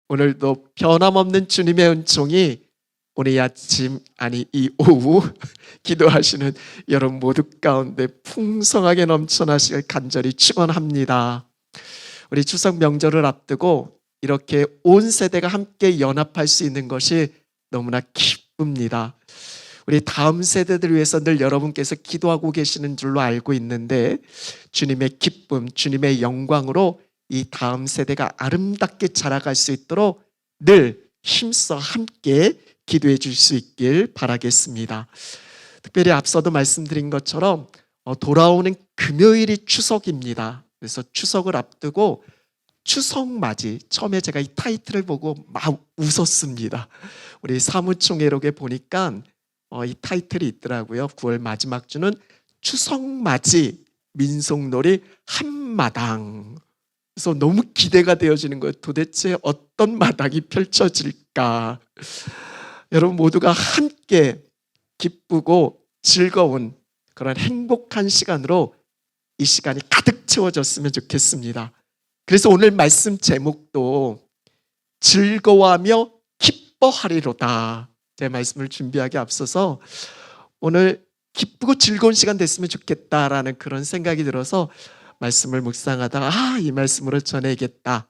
오늘도 변함없는 주님의 은총이 오늘 이 아침, 아니 이 오후 기도하시는 여러분 모두 가운데 풍성하게 넘쳐나시길 간절히 축원합니다. 우리 추석 명절을 앞두고 이렇게 온 세대가 함께 연합할 수 있는 것이 너무나 기쁩니다. 우리 다음 세대들 위해서 늘 여러분께서 기도하고 계시는 줄로 알고 있는데, 주님의 기쁨, 주님의 영광으로 이 다음 세대가 아름답게 자라갈 수 있도록 늘 힘써 함께 기도해 줄 수 있길 바라겠습니다. 특별히 앞서도 말씀드린 것처럼 돌아오는 금요일이 추석입니다. 그래서 추석을 앞두고 추석맞이, 처음에 제가 이 타이틀을 보고 막 웃었습니다. 우리 사무총회록에 보니까 이 타이틀이 있더라고요. 9월 마지막 주는 추석맞이 민속놀이 한마당. 그래서 너무 기대가 되어지는 거예요. 도대체 어떤 마당이 펼쳐질까? 여러분 모두가 함께 기쁘고 즐거운 그런 행복한 시간으로 이 시간이 가득 채워졌으면 좋겠습니다. 그래서 오늘 말씀 제목도 즐거워하며 기뻐하리로다. 제 말씀을 준비하기 앞서서 오늘 기쁘고 즐거운 시간 됐으면 좋겠다라는 그런 생각이 들어서 말씀을 묵상하다가 이 말씀으로 전해야겠다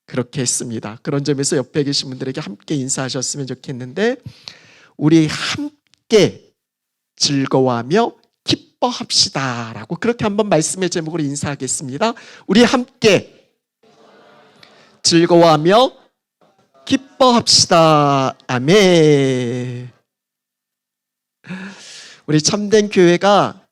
그렇게 했습니다. 그런 점에서 옆에 계신 분들에게 함께 인사하셨으면 좋겠는데, 우리 함께 즐거워하며 기뻐합시다 라고 그렇게 한번 말씀의 제목으로 인사하겠습니다. 우리 함께 즐거워하며 기뻐합시다. 아멘. 우리 참된 교회가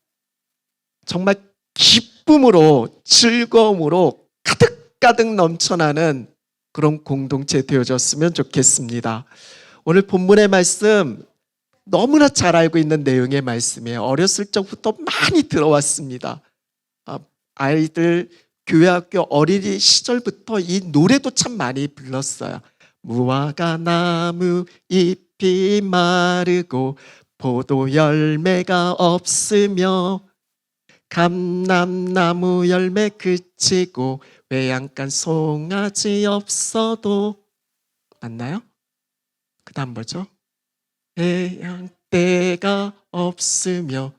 정말 기쁨으로 즐거움으로 가득가득 넘쳐나는 그런 공동체 되어졌으면 좋겠습니다. 오늘 본문의 말씀 너무나 잘 알고 있는 내용의 말씀이에요. 어렸을 적부터 많이 들어왔습니다. 아이들 교회학교 어린이 시절부터 이 노래도 참 많이 불렀어요. 무화과 나무 잎이 마르고 포도 열매가 없으며 감람나무 열매 그치고 외양간 송아지 없어도. 맞나요? 그 다음 뭐죠? 외양대가 없으며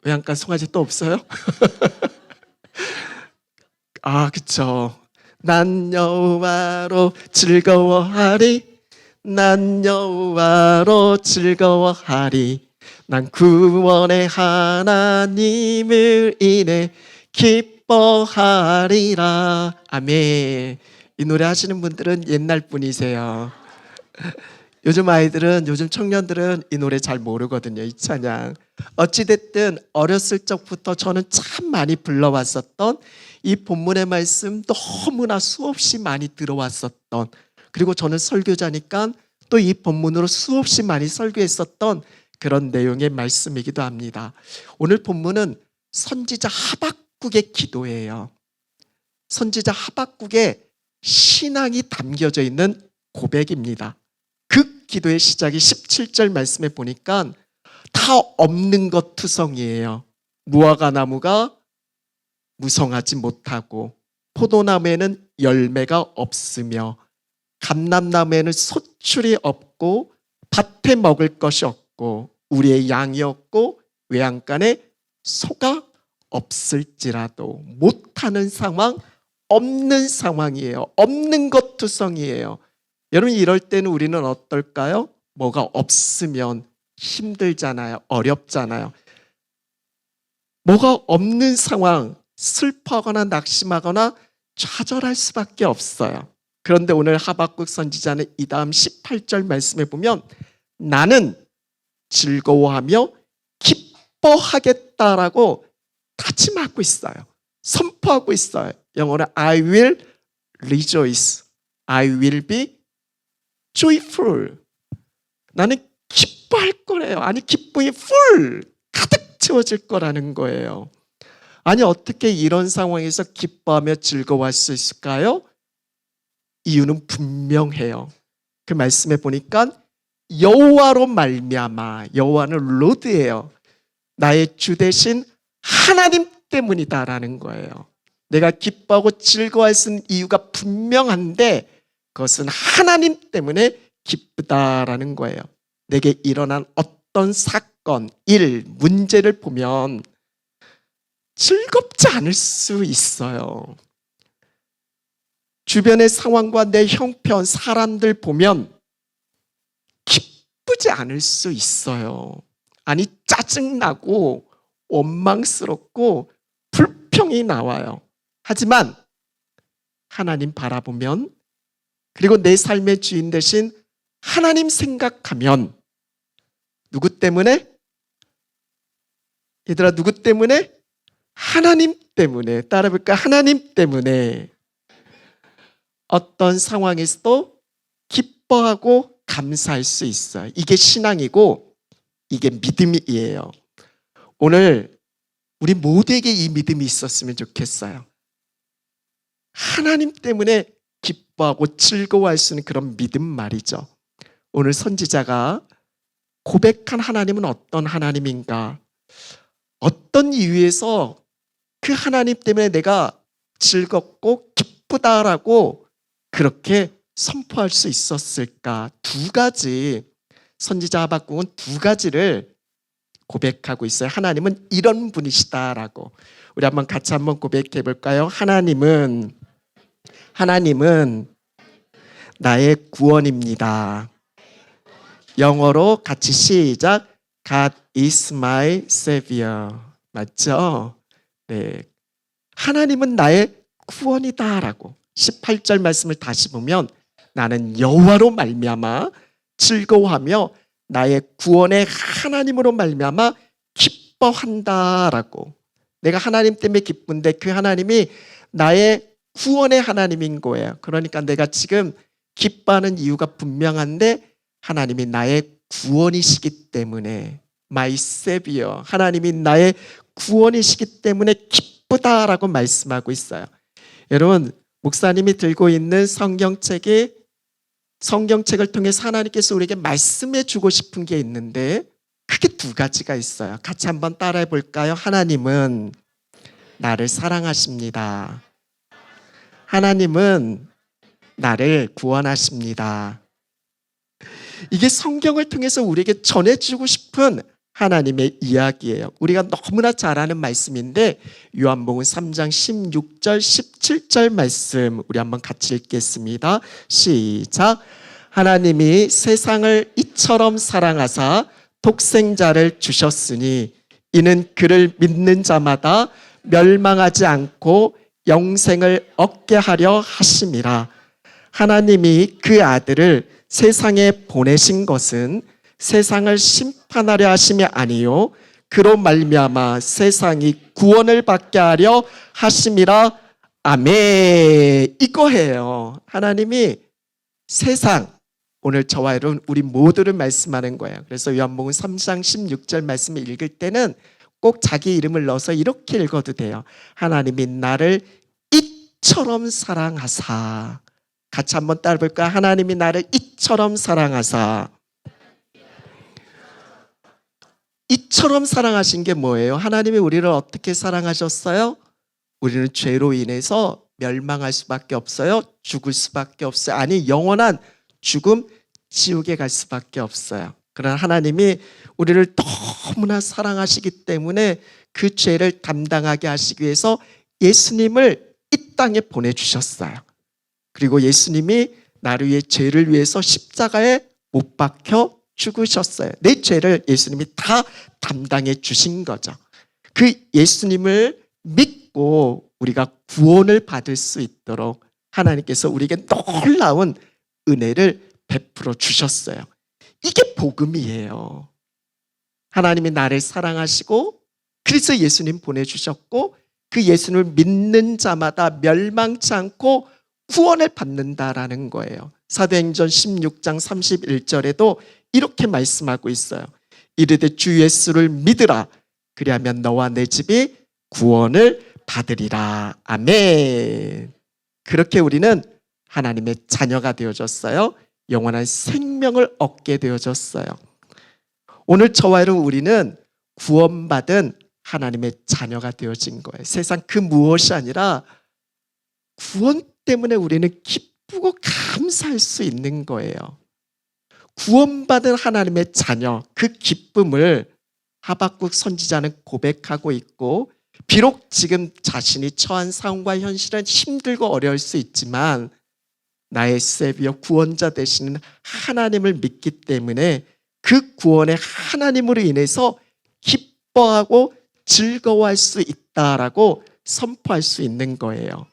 외양간 송아지 또 없어요? 그쵸. 난 여호와로 즐거워하리. 난 여호와로 즐거워하리. 난 구원의 하나님을 인해 기뻐하리라. 아멘. 이 노래 하시는 분들은 옛날 분이세요. 요즘 아이들은, 요즘 청년들은 이 노래 잘 모르거든요. 이 찬양. 어찌됐든 어렸을 적부터 저는 참 많이 불러왔었던 이 본문의 말씀, 너무나 수없이 많이 들어왔었던, 그리고 저는 설교자니까 또 이 본문으로 수없이 많이 설교했었던 그런 내용의 말씀이기도 합니다. 오늘 본문은 선지자 하박국의 기도예요. 선지자 하박국의 신앙이 담겨져 있는 고백입니다. 그 기도의 시작이 17절 말씀에 보니까 다 없는 것 투성이에요. 무화과 나무가 무성하지 못하고, 포도나무에는 열매가 없으며, 감람나무에는 소출이 없고, 밭에 먹을 것이 없고, 우리의 양이 없고, 외양간에 소가 없을지라도. 못하는 상황, 없는 상황이에요. 없는 것 투성이에요. 여러분, 이럴 때는 우리는 어떨까요? 뭐가 없으면 힘들잖아요. 어렵잖아요. 뭐가 없는 상황, 슬퍼하거나 낙심하거나 좌절할 수밖에 없어요. 그런데 오늘 하박국 선지자는 이 다음 18절 말씀에 보면 나는 즐거워하며 기뻐하겠다라고 다짐하고 있어요. 선포하고 있어요. 영어로 I will rejoice. I will be joyful. 나는 기뻐할 거래요. 아니, 기쁨이 full, 가득 채워질 거라는 거예요. 아니, 어떻게 이런 상황에서 기뻐하며 즐거워할 수 있을까요? 이유는 분명해요. 그 말씀에 보니까 여호와로 말미암아, 여호와는 로드예요. 나의 주 대신 하나님 때문이다라는 거예요. 내가 기뻐하고 즐거워할 수 있는 이유가 분명한데 그것은 하나님 때문에 기쁘다라는 거예요. 내게 일어난 어떤 사건, 일, 문제를 보면 즐겁지 않을 수 있어요. 주변의 상황과 내 형편, 사람들 보면 기쁘지 않을 수 있어요. 아니, 짜증나고 원망스럽고 불평이 나와요. 하지만 하나님 바라보면, 그리고 내 삶의 주인 되신 하나님 생각하면, 누구 때문에? 얘들아, 누구 때문에? 하나님 때문에. 따라해볼까? 하나님 때문에 어떤 상황에서도 기뻐하고 감사할 수 있어요. 이게 신앙이고 이게 믿음이에요. 오늘 우리 모두에게 이 믿음이 있었으면 좋겠어요. 하나님 때문에 기뻐하고 즐거워할 수 있는 그런 믿음 말이죠. 오늘 선지자가 고백한 하나님은 어떤 하나님인가? 어떤 이유에서 그 하나님 때문에 내가 즐겁고 기쁘다라고 그렇게 선포할 수 있었을까? 두 가지, 선지자 하박국은 두 가지를 고백하고 있어요. 하나님은 이런 분이시다라고. 우리 같이 한번 고백해 볼까요? 하나님은 나의 구원입니다. 영어로 같이 시작. God is my savior. 맞죠? 네. 하나님은 나의 구원이다라고. 18절 말씀을 다시 보면 나는 여호와로 말미암아 즐거워하며 나의 구원의 하나님으로 말미암아 기뻐한다라고. 내가 하나님 때문에 기쁜데 그 하나님이 나의 구원의 하나님인 거예요. 그러니까 내가 지금 기뻐하는 이유가 분명한데 하나님이 나의 구원이시기 때문에, my savior, 하나님이 나의 구원이시기 때문에 기쁘다라고 말씀하고 있어요. 여러분, 목사님이 들고 있는 성경책을 통해서 하나님께서 우리에게 말씀해 주고 싶은 게 있는데 크게 두 가지가 있어요. 같이 한번 따라해 볼까요? 하나님은 나를 사랑하십니다. 하나님은 나를 구원하십니다. 이게 성경을 통해서 우리에게 전해주고 싶은 하나님의 이야기예요. 우리가 너무나 잘 아는 말씀인데 요한복음 3장 16절 17절 말씀 우리 한번 같이 읽겠습니다. 시작. 하나님이 세상을 이처럼 사랑하사 독생자를 주셨으니 이는 그를 믿는 자마다 멸망하지 않고 영생을 얻게 하려 하심이라. 하나님이 그 아들을 세상에 보내신 것은 세상을 심판하려 하심이 아니요 그로 말미암아 세상이 구원을 받게 하려 하심이라. 아멘. 이거예요. 하나님이 세상, 오늘 저와 여러분 우리 모두를 말씀하는 거예요. 그래서 요한복음 3장 16절 말씀을 읽을 때는 꼭 자기 이름을 넣어서 이렇게 읽어도 돼요. 하나님이 나를 이처럼 사랑하사. 같이 한번 따라 볼까요? 하나님이 나를 이처럼 사랑하사. 이처럼 사랑하신 게 뭐예요? 하나님이 우리를 어떻게 사랑하셨어요? 우리는 죄로 인해서 멸망할 수밖에 없어요. 죽을 수밖에 없어요. 아니, 영원한 죽음, 지옥에 갈 수밖에 없어요. 그러나 하나님이 우리를 너무나 사랑하시기 때문에 그 죄를 담당하게 하시기 위해서 예수님을 이 땅에 보내주셨어요. 그리고 예수님이 나를 위해 죄를 위해서 십자가에 못 박혀 죽으셨어요. 내 죄를 예수님이 다 담당해 주신 거죠. 그 예수님을 믿고 우리가 구원을 받을 수 있도록 하나님께서 우리에게 놀라운 은혜를 베풀어 주셨어요. 이게 복음이에요. 하나님이 나를 사랑하시고 그래서 예수님 보내주셨고 그 예수님을 믿는 자마다 멸망치 않고 구원을 받는다라는 거예요. 사도행전 16장 31절에도 이렇게 말씀하고 있어요. 이르되 주 예수를 믿으라. 그리하면 너와 내 집이 구원을 받으리라. 아멘. 그렇게 우리는 하나님의 자녀가 되어졌어요. 영원한 생명을 얻게 되어졌어요. 오늘 저와 여러분 우리는 구원받은 하나님의 자녀가 되어진 거예요. 세상 그 무엇이 아니라 구원 때문에 우리는 기쁘고 감사할 수 있는 거예요. 구원받은 하나님의 자녀, 그 기쁨을 하박국 선지자는 고백하고 있고, 비록 지금 자신이 처한 상황과 현실은 힘들고 어려울 수 있지만 나의 세비어 구원자 되시는 하나님을 믿기 때문에 그 구원의 하나님으로 인해서 기뻐하고 즐거워할 수 있다라고 선포할 수 있는 거예요.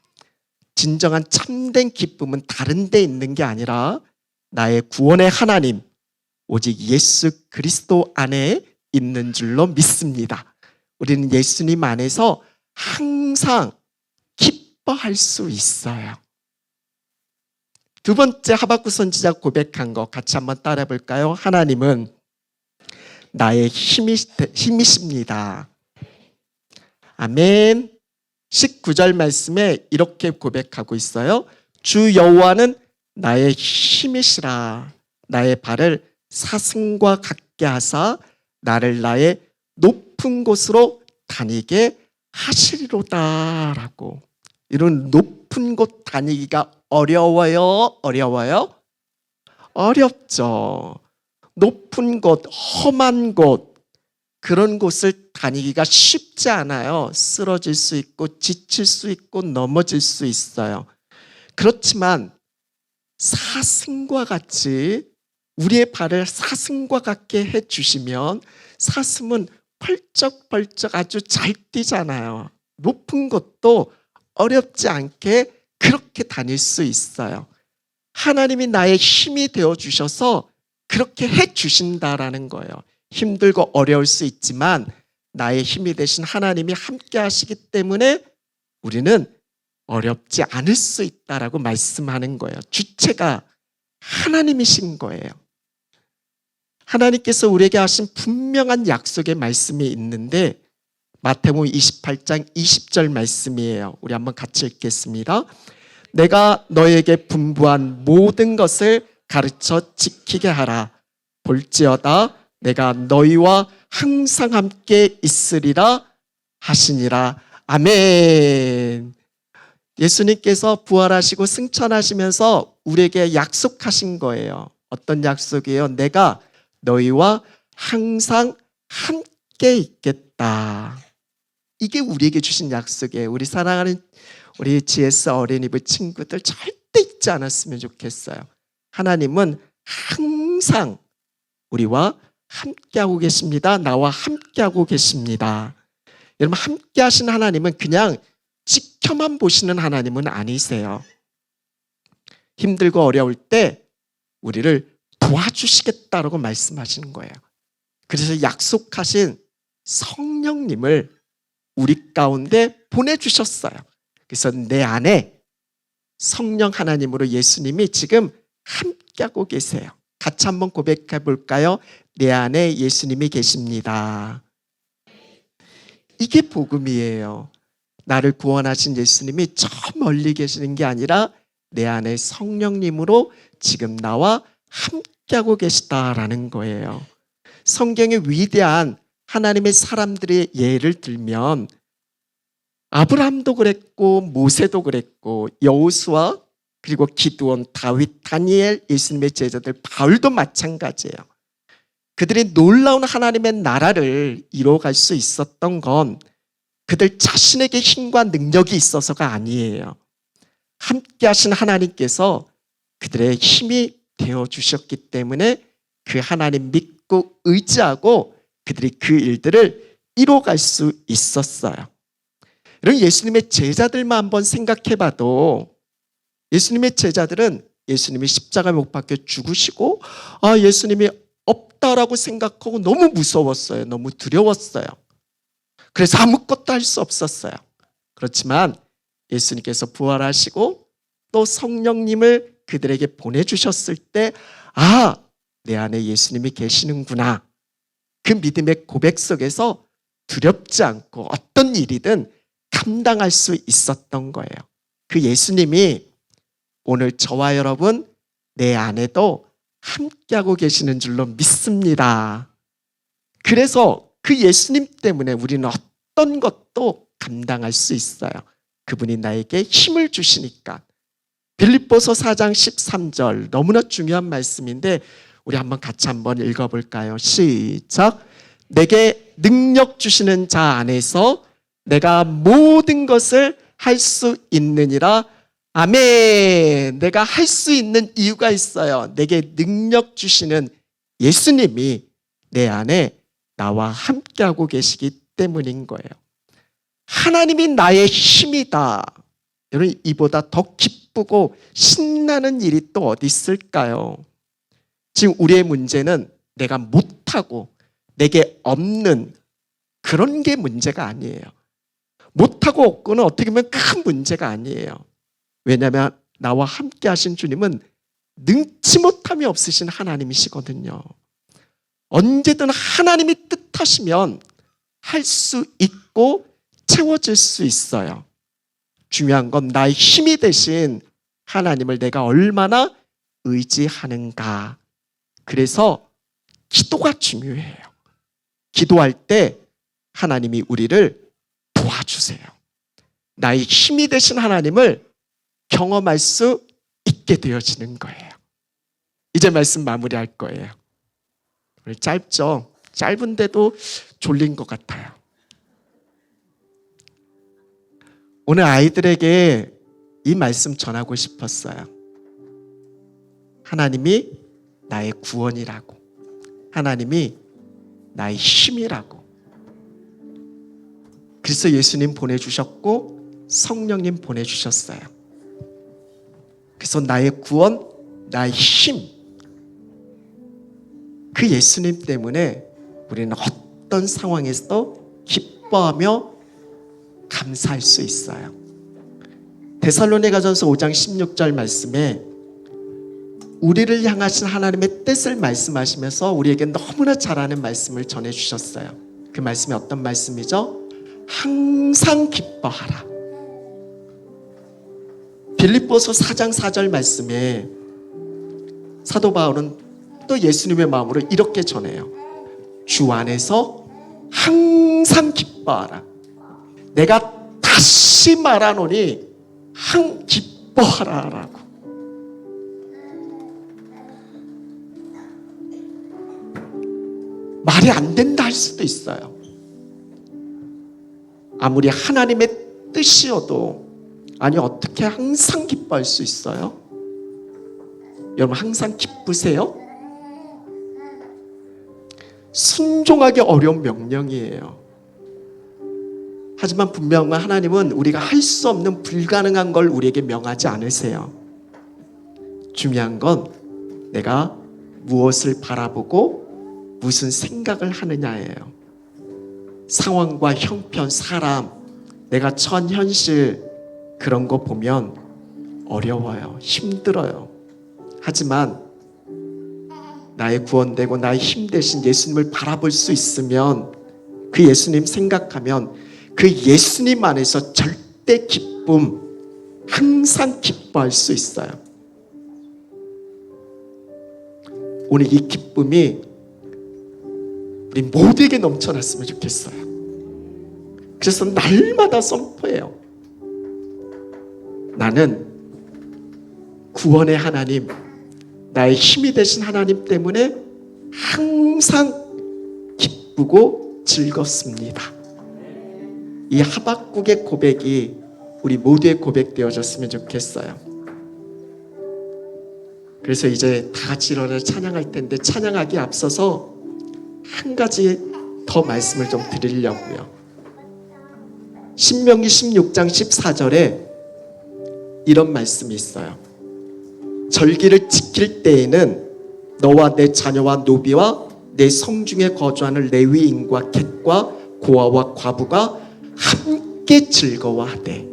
진정한 참된 기쁨은 다른 데 있는 게 아니라 나의 구원의 하나님, 오직 예수 그리스도 안에 있는 줄로 믿습니다. 우리는 예수님 안에서 항상 기뻐할 수 있어요. 두 번째 하박국 선지자 고백한 거 같이 한번 따라해 볼까요? 하나님은 나의 힘이십니다. 아멘. 19절 말씀에 이렇게 고백하고 있어요. 주 여호와는 나의 힘이시라. 나의 발을 사슴과 같게 하사 나를 나의 높은 곳으로 다니게 하시리로다라고. 이런 높은 곳 다니기가 어려워요? 어려워요? 어렵죠. 높은 곳, 험한 곳, 그런 곳을 다니기가 쉽지 않아요. 쓰러질 수 있고 지칠 수 있고 넘어질 수 있어요. 그렇지만 사슴과 같이 우리의 발을 사슴과 같게 해주시면 사슴은 펄쩍펄쩍 아주 잘 뛰잖아요. 높은 곳도 어렵지 않게 그렇게 다닐 수 있어요. 하나님이 나의 힘이 되어주셔서 그렇게 해주신다라는 거예요. 힘들고 어려울 수 있지만 나의 힘이 되신 하나님이 함께 하시기 때문에 우리는 어렵지 않을 수 있다라고 말씀하는 거예요. 주체가 하나님이신 거예요. 하나님께서 우리에게 하신 분명한 약속의 말씀이 있는데 마태복음 28장 20절 말씀이에요. 우리 한번 같이 읽겠습니다. 내가 너에게 분부한 모든 것을 가르쳐 지키게 하라. 볼지어다 내가 너희와 항상 함께 있으리라 하시니라. 아멘. 예수님께서 부활하시고 승천하시면서 우리에게 약속하신 거예요. 어떤 약속이에요? 내가 너희와 항상 함께 있겠다. 이게 우리에게 주신 약속이에요. 우리 사랑하는 우리 GS 어린이부 친구들 절대 잊지 않았으면 좋겠어요. 하나님은 항상 우리와 함께하고 계십니다. 나와 함께하고 계십니다. 여러분, 함께 하신 하나님은 그냥 지켜만 보시는 하나님은 아니세요. 힘들고 어려울 때 우리를 도와주시겠다라고 말씀하시는 거예요. 그래서 약속하신 성령님을 우리 가운데 보내주셨어요. 그래서 내 안에 성령 하나님으로 예수님이 지금 함께하고 계세요. 같이 한번 고백해 볼까요? 내 안에 예수님이 계십니다. 이게 복음이에요. 나를 구원하신 예수님이 저 멀리 계시는 게 아니라 내 안에 성령님으로 지금 나와 함께하고 계시다라는 거예요. 성경의 위대한 하나님의 사람들의 예를 들면 아브라함도 그랬고 모세도 그랬고 여호수아 그리고 기드온, 다윗, 다니엘, 예수님의 제자들 바울도 마찬가지예요. 그들이 놀라운 하나님의 나라를 이뤄갈 수 있었던 건 그들 자신에게 힘과 능력이 있어서가 아니에요. 함께 하신 하나님께서 그들의 힘이 되어주셨기 때문에 그 하나님 믿고 의지하고 그들이 그 일들을 이뤄갈 수 있었어요. 이런 예수님의 제자들만 한번 생각해 봐도 예수님의 제자들은 예수님이 십자가에 못 박혀 죽으시고 예수님이 없다라고 생각하고 너무 무서웠어요. 너무 두려웠어요. 그래서 아무것도 할 수 없었어요. 그렇지만 예수님께서 부활하시고 또 성령님을 그들에게 보내주셨을 때 내 안에 예수님이 계시는구나. 그 믿음의 고백 속에서 두렵지 않고 어떤 일이든 감당할 수 있었던 거예요. 그 예수님이 오늘 저와 여러분 내 안에도 함께하고 계시는 줄로 믿습니다. 그래서 그 예수님 때문에 우리는 어떤 것도 감당할 수 있어요. 그분이 나에게 힘을 주시니까. 빌립보서 4장 13절 너무나 중요한 말씀인데 우리 같이 한번 읽어볼까요? 시작. 내게 능력 주시는 자 안에서 내가 모든 것을 할 수 있느니라. 아멘. 내가 할 수 있는 이유가 있어요. 내게 능력 주시는 예수님이 내 안에 나와 함께하고 계시기 때문인 거예요. 하나님이 나의 힘이다. 여러분, 이보다 더 기쁘고 신나는 일이 또 어디 있을까요? 지금 우리의 문제는 내가 못하고 내게 없는 그런 게 문제가 아니에요. 못하고 없고는 어떻게 보면 큰 문제가 아니에요. 왜냐하면 나와 함께 하신 주님은 능치 못함이 없으신 하나님이시거든요. 언제든 하나님이 뜻하시면 할 수 있고 채워질 수 있어요. 중요한 건 나의 힘이 되신 하나님을 내가 얼마나 의지하는가. 그래서 기도가 중요해요. 기도할 때 하나님이 우리를 도와주세요. 나의 힘이 되신 하나님을 경험할 수 있게 되어지는 거예요. 이제 말씀 마무리할 거예요. 짧죠? 짧은데도 졸린 것 같아요. 오늘 아이들에게 이 말씀 전하고 싶었어요. 하나님이 나의 구원이라고, 하나님이 나의 힘이라고. 그래서 예수님 보내주셨고 성령님 보내주셨어요. 그래서 나의 구원, 나의 힘, 그 예수님 때문에 우리는 어떤 상황에서도 기뻐하며 감사할 수 있어요. 데살로니가전서 5장 16절 말씀에 우리를 향하신 하나님의 뜻을 말씀하시면서 우리에게 너무나 잘 아는 말씀을 전해주셨어요. 그 말씀이 어떤 말씀이죠? 항상 기뻐하라. 빌립보서 4장 4절 말씀에 사도 바울은 또 예수님의 마음으로 이렇게 전해요. 주 안에서 항상 기뻐하라. 내가 다시 말하노니 항 기뻐하라라고. 말이 안 된다 할 수도 있어요. 아무리 하나님의 뜻이어도 아니 어떻게 항상 기뻐할 수 있어요? 여러분 항상 기쁘세요? 순종하기 어려운 명령이에요. 하지만 분명한 하나님은 우리가 할 수 없는 불가능한 걸 우리에게 명하지 않으세요. 중요한 건 내가 무엇을 바라보고 무슨 생각을 하느냐예요. 상황과 형편, 사람, 내가 처한 현실 그런 거 보면 어려워요. 힘들어요. 하지만 나의 구원되고 나의 힘 되신 예수님을 바라볼 수 있으면 그 예수님 생각하면 그 예수님 안에서 절대 기쁨, 항상 기뻐할 수 있어요. 오늘 이 기쁨이 우리 모두에게 넘쳐났으면 좋겠어요. 그래서 날마다 선포해요. 나는 구원의 하나님, 나의 힘이 되신 하나님 때문에 항상 기쁘고 즐겁습니다. 이 하박국의 고백이 우리 모두의 고백 되어졌으면 좋겠어요. 그래서 이제 다 같이 일어나 찬양할 텐데 찬양하기에 앞서서 한 가지 더 말씀을 좀 드리려고요. 신명기 16장 14절에 이런 말씀이 있어요. 절기를 지킬 때에는 너와 내 자녀와 노비와 내 성중에 거주하는 레위인과 객과 고아와 과부가 함께 즐거워하되.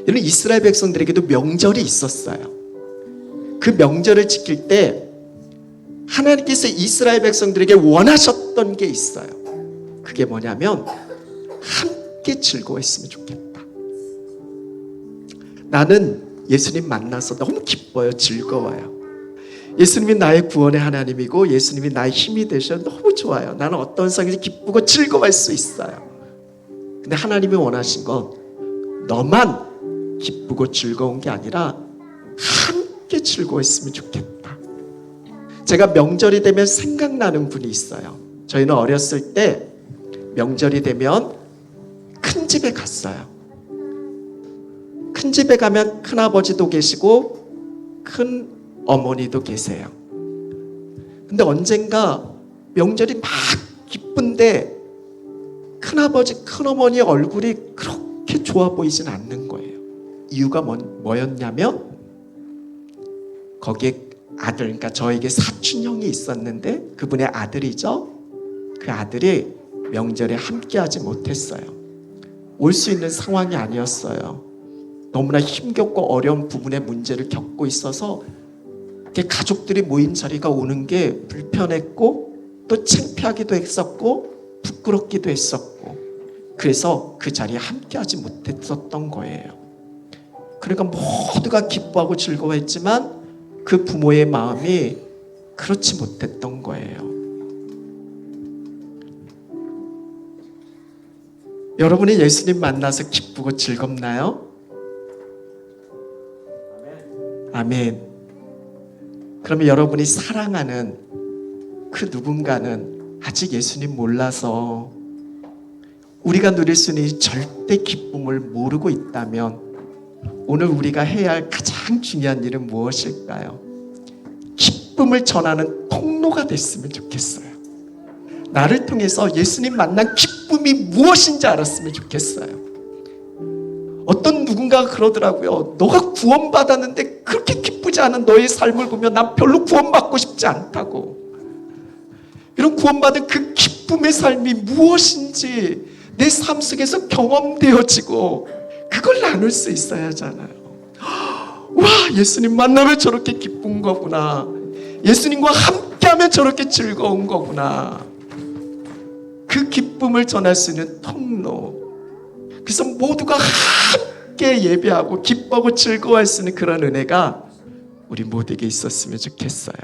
여러분 이스라엘 백성들에게도 명절이 있었어요. 그 명절을 지킬 때 하나님께서 이스라엘 백성들에게 원하셨던 게 있어요. 그게 뭐냐면 함께 즐거워했으면 좋겠다. 나는 예수님 만나서 너무 기뻐요. 즐거워요. 예수님이 나의 구원의 하나님이고 예수님이 나의 힘이 되셔서 너무 좋아요. 나는 어떤 상황에서 기쁘고 즐거워할 수 있어요. 근데 하나님이 원하신 건 너만 기쁘고 즐거운 게 아니라 함께 즐거웠으면 좋겠다. 제가 명절이 되면 생각나는 분이 있어요. 저희는 어렸을 때 명절이 되면 큰 집에 갔어요. 큰 집에 가면 큰아버지도 계시고 큰 어머니도 계세요. 근데 언젠가 명절이 막 기쁜데 큰아버지, 큰어머니 얼굴이 그렇게 좋아 보이진 않는 거예요. 이유가 뭐였냐면 거기에 아들, 그러니까 저에게 사촌형이 있었는데 그분의 아들이죠. 그 아들이 명절에 함께하지 못했어요. 올 수 있는 상황이 아니었어요. 너무나 힘겹고 어려운 부분의 문제를 겪고 있어서 가족들이 모인 자리가 오는 게 불편했고 또 창피하기도 했었고 부끄럽기도 했었고 그래서 그 자리에 함께하지 못했었던 거예요. 그러니까 모두가 기뻐하고 즐거워했지만 그 부모의 마음이 그렇지 못했던 거예요. 여러분이 예수님 만나서 기쁘고 즐겁나요? 아멘. 그러면 여러분이 사랑하는 그 누군가는 아직 예수님 몰라서 우리가 누릴 수 있는 절대 기쁨을 모르고 있다면 오늘 우리가 해야 할 가장 중요한 일은 무엇일까요? 기쁨을 전하는 통로가 됐으면 좋겠어요. 나를 통해서 예수님 만난 기쁨이 무엇인지 알았으면 좋겠어요. 어떤 누군가가 그러더라고요. 너가 구원받았는데 그렇게 기쁘지 않은 너의 삶을 보면 난 별로 구원받고 싶지 않다고. 이런 구원받은 그 기쁨의 삶이 무엇인지 내 삶 속에서 경험되어지고 그걸 나눌 수 있어야 하잖아요. 와, 예수님 만나면 저렇게 기쁜 거구나. 예수님과 함께하면 저렇게 즐거운 거구나. 그 기쁨을 전할 수 있는 통로. 그래서 모두가 함께 예배하고 기뻐하고 즐거워할 수 있는 그런 은혜가 우리 모두에게 있었으면 좋겠어요.